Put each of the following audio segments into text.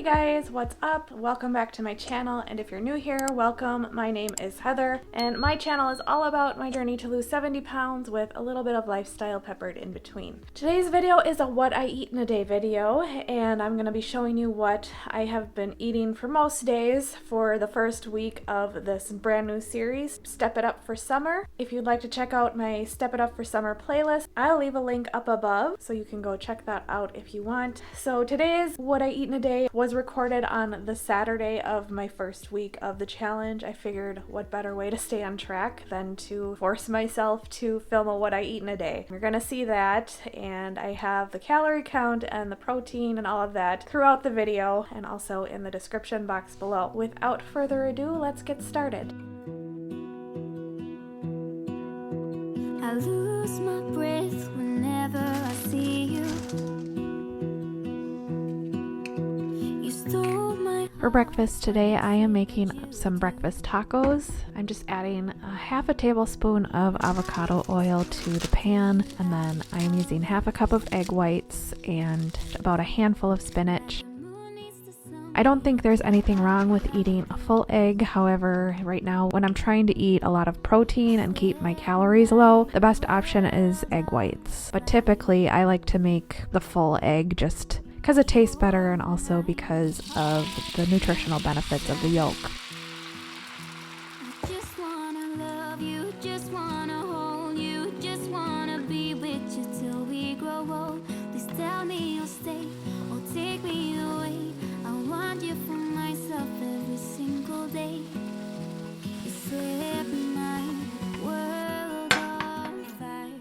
guys, what's up? Welcome back to my channel, and if you're new here, welcome. My name is Heather, and my channel is all about my journey to lose 70 pounds with a little bit of lifestyle peppered in between. Today's video is a what I eat in a day video, and I'm going to be showing you what I have been eating for most days for the first week of this brand new series, Step It Up for Summer. If you'd like to check out my Step It Up for Summer playlist, I'll leave a link up above, so you can go check that out if you want. So today's what I eat in a day was recorded on the Saturday of my first week of the challenge. I figured what better way to stay on track than to force myself to film a what I eat in a day. You're gonna see that, and I have the calorie count and the protein and all of that throughout the video and also in the description box below. Without further ado, let's get started. I lose my breath whenever I see you. For breakfast today, I am making some breakfast tacos. I'm just adding a half a tablespoon of avocado oil to the pan, and then I'm using half a cup of egg whites and about a handful of spinach. I don't think there's anything wrong with eating a full egg. However, right now when I'm trying to eat a lot of protein and keep my calories low, the best option is egg whites. But typically I like to make the full egg just because it tastes better and also because of the nutritional benefits of the yolk. I just wanna love you, just wanna hold you, just wanna be with you till we grow old. Please tell me you'll stay or take me away. I want you for myself every single day. You set my world on fire.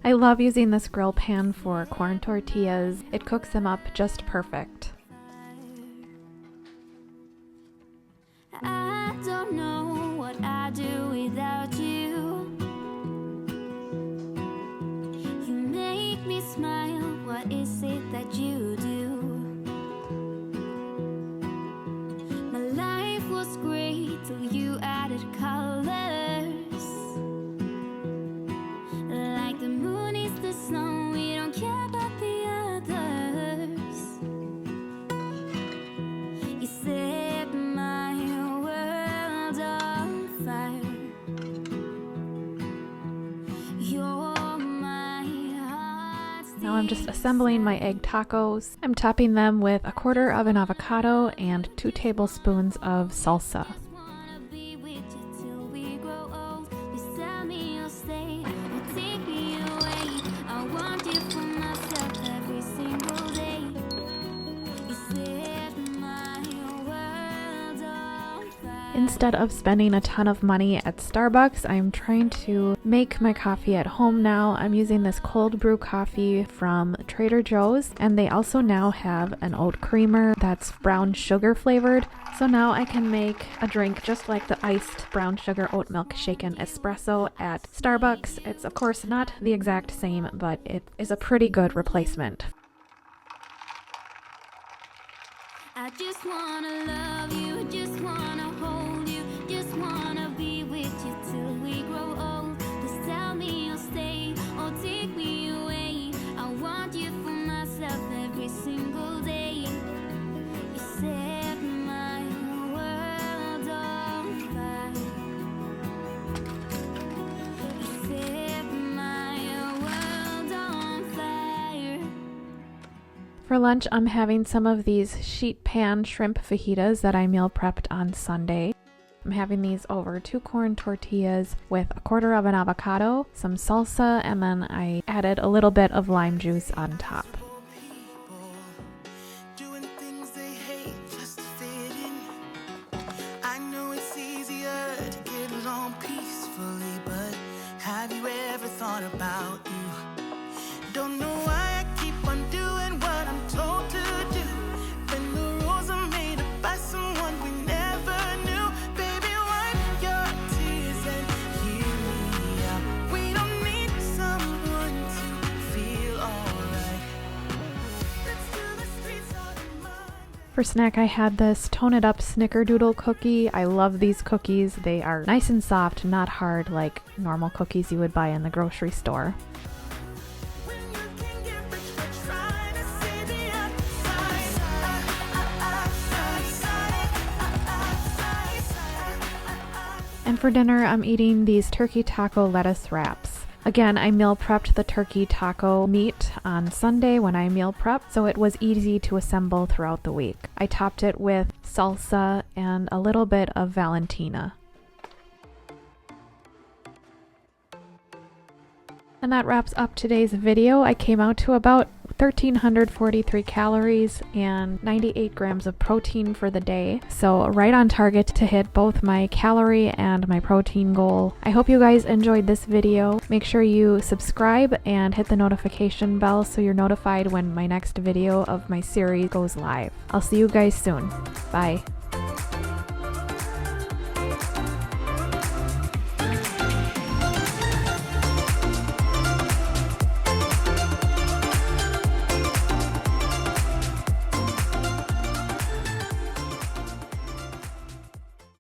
I love using this grill pan for corn tortillas. It cooks them up just perfect. I don't know what I'd do without you. You make me smile, what is it that you do? My life was great till you added colors. Like the moon is the snow, we don't care about the others. You set my world on fire. You're my heart. Now I'm just assembling my egg tacos. I'm topping them with a quarter of an avocado and 2 tablespoons of salsa. Just wanna be with you till we grow old. Please tell me you'll stay or take me away. I want you for myself every single day. You set my world on fire. Instead of spending a ton of money at Starbucks, I'm trying to make my coffee at home now. I'm using this cold brew coffee from Trader Joe's, and they also now have an oat creamer that's brown sugar flavored. So now I can make a drink just like the iced brown sugar oat milk shaken espresso at Starbucks. It's of course not the exact same, but it is a pretty good replacement. I just wanna love you, just wanna hold you, just wanna be with you till we grow old. Please tell me you'll stay or take me away. I want you for myself every single day. You set my world on fire. You set my world on fire. For lunch, I'm having some of these sheet pan shrimp fajitas that I meal prepped on Sunday. I'm having these over 2 corn tortillas with a quarter of an avocado, some salsa, and then I added a little bit of lime juice on top. Doing things they hate just to fit in. I know it's easier to get along peacefully, but have you ever thought about you? Don't know why I keep on doing what I'm told to do, when the rules are made up by someone we never knew. Baby, wipe your tears and hear me out. We don't need someone to feel alright. Let's do the streets all in mind. For snack, I had this Tone It Up Snickerdoodle cookie. I love these cookies. They are nice and soft, not hard like normal cookies you would buy in the grocery store. When you can get rich, we're trying to see the other side. And for dinner, I'm eating these turkey taco lettuce wraps. Again, I meal prepped the turkey taco meat on Sunday when I meal prepped, so it was easy to assemble throughout the week. I topped it with salsa and a little bit of Valentina. And that wraps up today's video. I came out to about 1,343 calories and 98 grams of protein for the day. So right on target to hit both my calorie and my protein goal. I hope you guys enjoyed this video. Make sure you subscribe and hit the notification bell so you're notified when my next video of my series goes live. I'll see you guys soon. Bye.